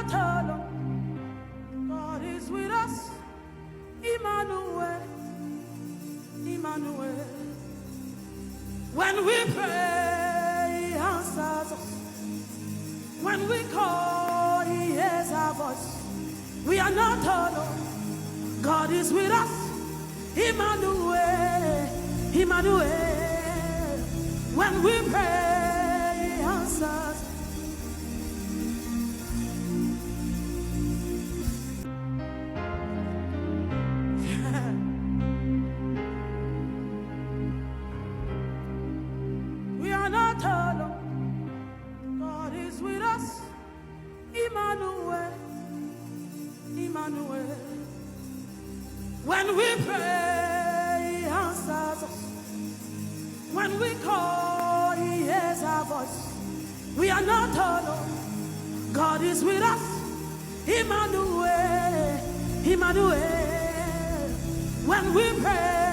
not alone. God is with us. Emmanuel, Emmanuel. When we pray, He answers us. When we call, He hears our voice. We are not alone. God is with us. Emmanuel, Emmanuel. When we pray, He answers. We are not alone. God is with us. Emmanuel, Emmanuel. When we pray, He answers us. When we call, He hears our voice. We are not alone. God is with us. Emmanuel, Emmanuel. When we pray,